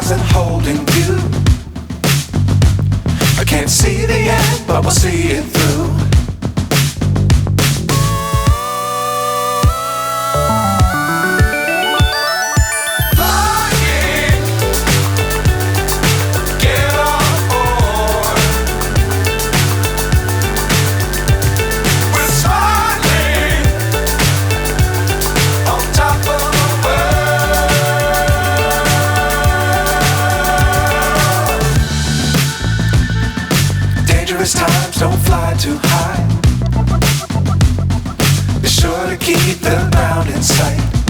stars and holding you. I can't see the end, but we'll see it through. Times don't fly too high. Be sure to keep the ground in sight.